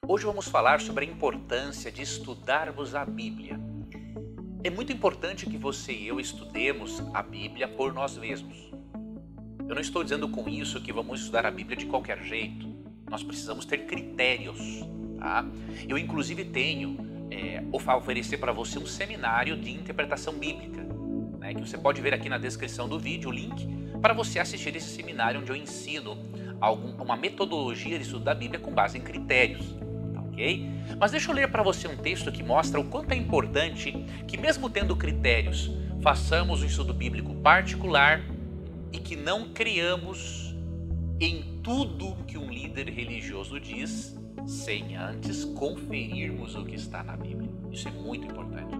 Hoje vamos falar sobre a importância de estudarmos a Bíblia. É muito importante que você e eu estudemos a Bíblia por nós mesmos. Eu não estou dizendo com isso que vamos estudar a Bíblia de qualquer jeito. Nós precisamos ter critérios, tá? Eu inclusive tenho oferecer para você um seminário de interpretação bíblica, né, que você pode ver aqui na descrição do vídeo, o link, para você assistir esse seminário onde eu ensino uma metodologia de estudo da Bíblia com base em critérios. Okay? Mas deixa eu ler para você um texto que mostra o quanto é importante que, mesmo tendo critérios, façamos um estudo bíblico particular e que não criamos em tudo que um líder religioso diz, sem antes conferirmos o que está na Bíblia. Isso é muito importante.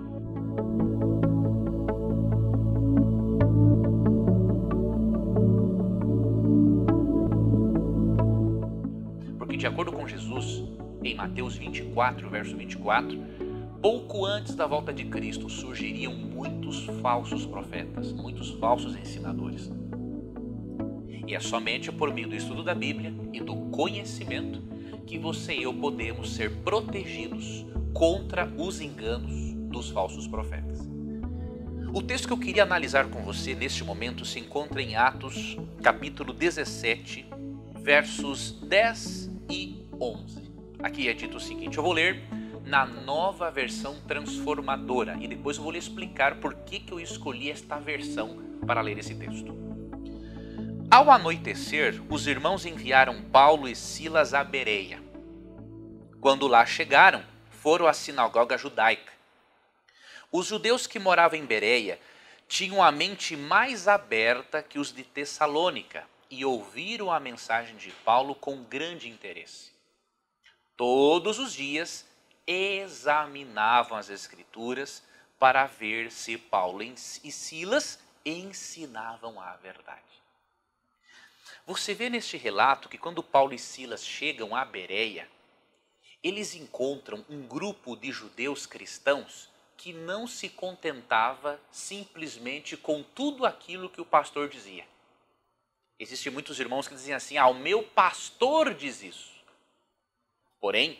Porque, de acordo com Jesus, em Mateus 24, verso 24, pouco antes da volta de Cristo surgiriam muitos falsos profetas, muitos falsos ensinadores. E é somente por meio do estudo da Bíblia e do conhecimento que você e eu podemos ser protegidos contra os enganos dos falsos profetas. O texto que eu queria analisar com você neste momento se encontra em Atos, capítulo 17, versos 10 e 11. Aqui é dito o seguinte, eu vou ler na Nova Versão Transformadora e depois eu vou lhe explicar por que eu escolhi esta versão para ler esse texto. Ao anoitecer, os irmãos enviaram Paulo e Silas a Bereia. Quando lá chegaram, foram à sinagoga judaica. Os judeus que moravam em Bereia tinham a mente mais aberta que os de Tessalônica e ouviram a mensagem de Paulo com grande interesse. Todos os dias examinavam as Escrituras para ver se Paulo e Silas ensinavam a verdade. Você vê neste relato que quando Paulo e Silas chegam a Bereia, eles encontram um grupo de judeus cristãos que não se contentava simplesmente com tudo aquilo que o pastor dizia. Existem muitos irmãos que dizem assim, o meu pastor diz isso. Porém,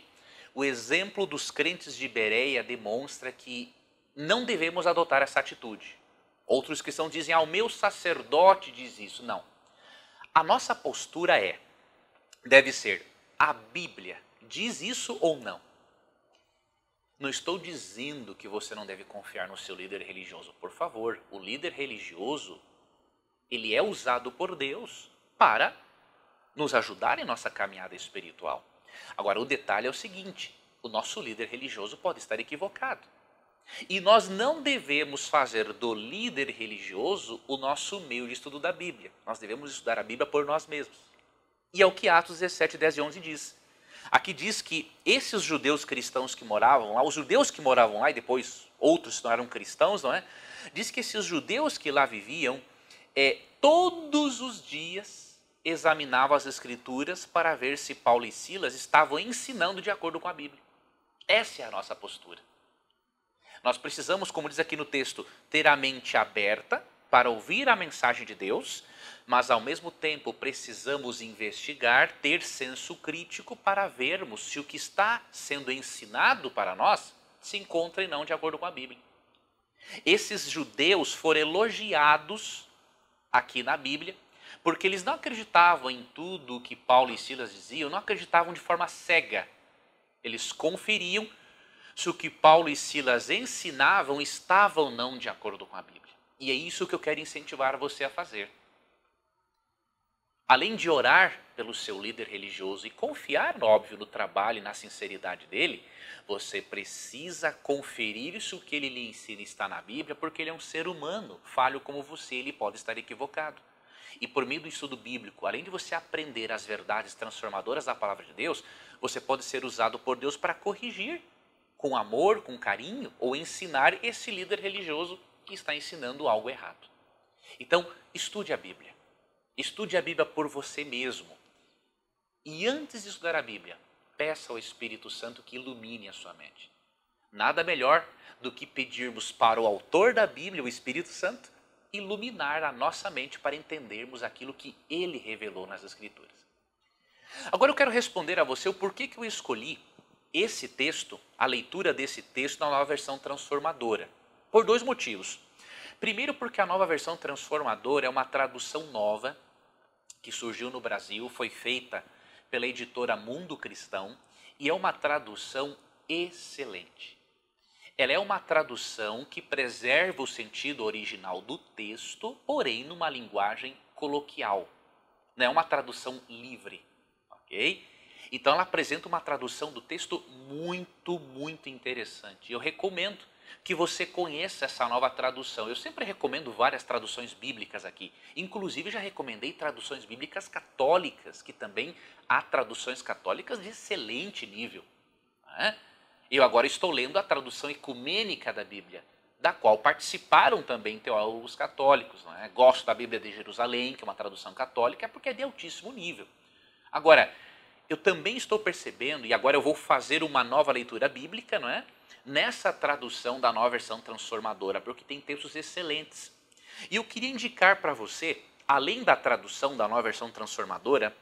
o exemplo dos crentes de Bereia demonstra que não devemos adotar essa atitude. Outros cristãos dizem, o meu sacerdote diz isso. Não. A nossa postura deve ser, a Bíblia diz isso ou não? Não estou dizendo que você não deve confiar no seu líder religioso. Por favor, o líder religioso, ele é usado por Deus para nos ajudar em nossa caminhada espiritual. Agora, o detalhe é o seguinte, o nosso líder religioso pode estar equivocado. E nós não devemos fazer do líder religioso o nosso meio de estudo da Bíblia. Nós devemos estudar a Bíblia por nós mesmos. E é o que Atos 17, 10 e 11 diz. Aqui diz que esses judeus cristãos que moravam lá, os judeus que moravam lá e depois outros que não eram cristãos, não é? Diz que esses judeus que lá viviam, todos os dias examinavam as Escrituras para ver se Paulo e Silas estavam ensinando de acordo com a Bíblia. Essa é a nossa postura. Nós precisamos, como diz aqui no texto, ter a mente aberta para ouvir a mensagem de Deus, mas ao mesmo tempo precisamos investigar, ter senso crítico para vermos se o que está sendo ensinado para nós se encontra e não de acordo com a Bíblia. Esses judeus foram elogiados aqui na Bíblia, porque eles não acreditavam em tudo o que Paulo e Silas diziam, não acreditavam de forma cega. Eles conferiam se o que Paulo e Silas ensinavam estava ou não de acordo com a Bíblia. E é isso que eu quero incentivar você a fazer. Além de orar pelo seu líder religioso e confiar, óbvio, no trabalho e na sinceridade dele, você precisa conferir se o que ele lhe ensina está na Bíblia, porque ele é um ser humano, falho como você, ele pode estar equivocado. E por meio do estudo bíblico, além de você aprender as verdades transformadoras da palavra de Deus, você pode ser usado por Deus para corrigir com amor, com carinho, ou ensinar esse líder religioso que está ensinando algo errado. Então, estude a Bíblia. Estude a Bíblia por você mesmo. E antes de estudar a Bíblia, peça ao Espírito Santo que ilumine a sua mente. Nada melhor do que pedirmos para o autor da Bíblia, o Espírito Santo, iluminar a nossa mente para entendermos aquilo que ele revelou nas Escrituras. Agora eu quero responder a você o porquê que eu escolhi esse texto, a leitura desse texto na nova versão transformadora, por dois motivos. Primeiro, porque a nova versão transformadora é uma tradução nova que surgiu no Brasil, foi feita pela editora Mundo Cristão e é uma tradução excelente. Ela é uma tradução que preserva o sentido original do texto, porém numa linguagem coloquial. Não é uma tradução livre, ok? Então ela apresenta uma tradução do texto muito interessante. Eu recomendo que você conheça essa nova tradução. Eu sempre recomendo várias traduções bíblicas aqui. Inclusive já recomendei traduções bíblicas católicas, que também há traduções católicas de excelente nível. Né? Eu agora estou lendo a tradução ecumênica da Bíblia, da qual participaram também teólogos católicos. Não é? Gosto da Bíblia de Jerusalém, que é uma tradução católica, porque é de altíssimo nível. Agora, eu também estou percebendo, e agora eu vou fazer uma nova leitura bíblica, não é? Nessa tradução da nova versão transformadora, porque tem textos excelentes. E eu queria indicar para você, além da tradução da nova versão transformadora,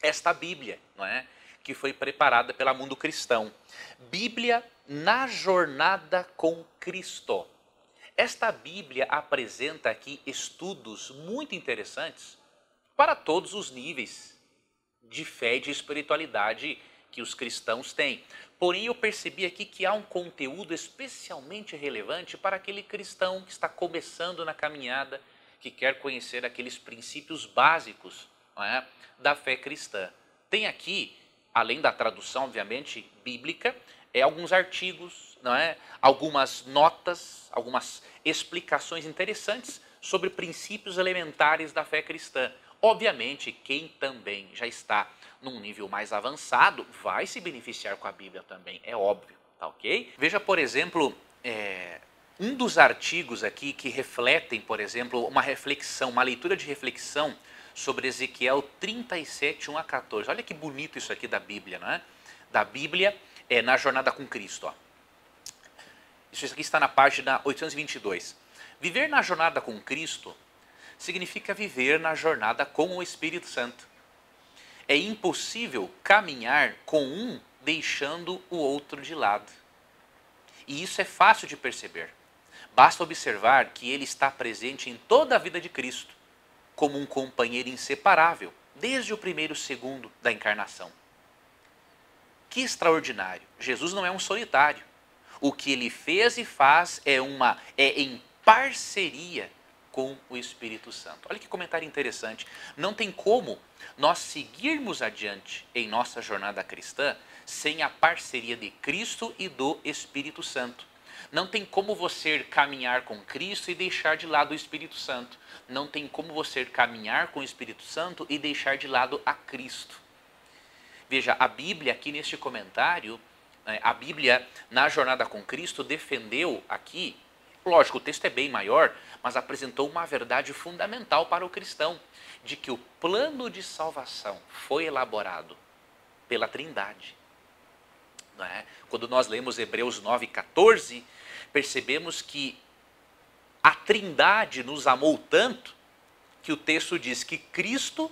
esta Bíblia, não é? Que foi preparada pela Mundo Cristão. Bíblia na Jornada com Cristo. Esta Bíblia apresenta aqui estudos muito interessantes para todos os níveis de fé e de espiritualidade que os cristãos têm. Porém, eu percebi aqui que há um conteúdo especialmente relevante para aquele cristão que está começando na caminhada, que quer conhecer aqueles princípios básicos, não é, da fé cristã. Tem aqui, além da tradução, obviamente, bíblica, alguns artigos, não é, algumas notas, algumas explicações interessantes sobre princípios elementares da fé cristã. Obviamente, quem também já está num nível mais avançado vai se beneficiar com a Bíblia também, é óbvio, tá ok? Veja, por exemplo, um dos artigos aqui que refletem, por exemplo, uma reflexão, uma leitura de reflexão sobre Ezequiel 37, 1 a 14. Olha que bonito isso aqui da Bíblia, não é? Da Bíblia na Jornada com Cristo. Ó. Isso aqui está na página 822. Viver na jornada com Cristo significa viver na jornada com o Espírito Santo. É impossível caminhar com um deixando o outro de lado. E isso é fácil de perceber. Basta observar que ele está presente em toda a vida de Cristo, como um companheiro inseparável, desde o primeiro segundo da encarnação. Que extraordinário! Jesus não é um solitário. O que ele fez e faz é em parceria com o Espírito Santo. Olha que comentário interessante. Não tem como nós seguirmos adiante em nossa jornada cristã sem a parceria de Cristo e do Espírito Santo. Não tem como você caminhar com Cristo e deixar de lado o Espírito Santo. Não tem como você caminhar com o Espírito Santo e deixar de lado a Cristo. Veja, a Bíblia aqui neste comentário, a Bíblia na Jornada com Cristo defendeu aqui, lógico, o texto é bem maior, mas apresentou uma verdade fundamental para o cristão, de que o plano de salvação foi elaborado pela Trindade. Não é? Quando nós lemos Hebreus 9,14, percebemos que a Trindade nos amou tanto que o texto diz que Cristo,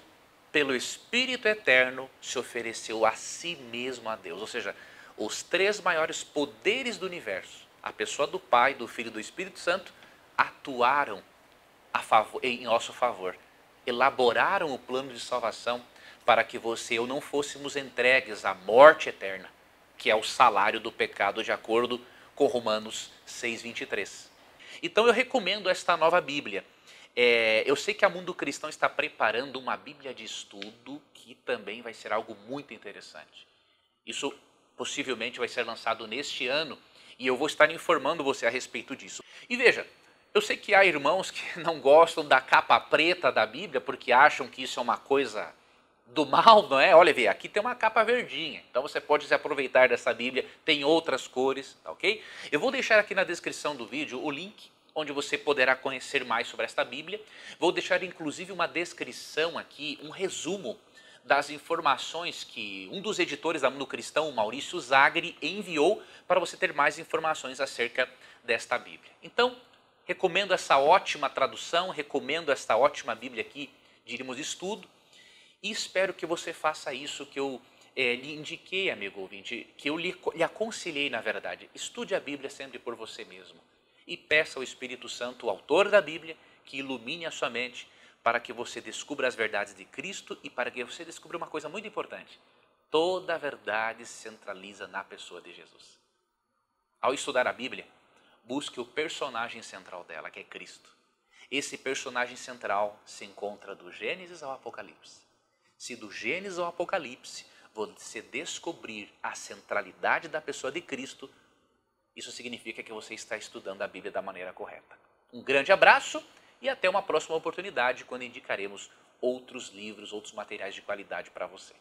pelo Espírito Eterno, se ofereceu a si mesmo a Deus. Ou seja, os três maiores poderes do universo, a pessoa do Pai, do Filho e do Espírito Santo, atuaram em nosso favor, elaboraram o plano de salvação para que você e eu não fôssemos entregues à morte eterna, que é o salário do pecado, de acordo com Romanos 6,23. Então eu recomendo esta nova Bíblia. Eu sei que a Mundo Cristão está preparando uma Bíblia de estudo que também vai ser algo muito interessante. Isso possivelmente vai ser lançado neste ano e eu vou estar informando você a respeito disso. E veja, eu sei que há irmãos que não gostam da capa preta da Bíblia porque acham que isso é uma coisa do mal, não é? Olha, vê, aqui tem uma capa verdinha, então você pode se aproveitar dessa Bíblia, tem outras cores, tá ok? Eu vou deixar aqui na descrição do vídeo o link onde você poderá conhecer mais sobre esta Bíblia. Vou deixar inclusive uma descrição aqui, um resumo das informações que um dos editores da Mundo Cristão, o Maurício Zagri, enviou para você ter mais informações acerca desta Bíblia. Então, recomendo essa ótima tradução, recomendo esta ótima Bíblia aqui, diríamos, estudo, e espero que você faça isso que eu lhe indiquei, amigo ouvinte, que eu lhe aconselhei, na verdade, estude a Bíblia sempre por você mesmo e peça ao Espírito Santo, o autor da Bíblia, que ilumine a sua mente para que você descubra as verdades de Cristo e para que você descubra uma coisa muito importante. Toda a verdade se centraliza na pessoa de Jesus. Ao estudar a Bíblia, busque o personagem central dela, que é Cristo. Esse personagem central se encontra do Gênesis ao Apocalipse. Se do Gênesis ao Apocalipse você descobrir a centralidade da pessoa de Cristo, isso significa que você está estudando a Bíblia da maneira correta. Um grande abraço e até uma próxima oportunidade, quando indicaremos outros livros, outros materiais de qualidade para você.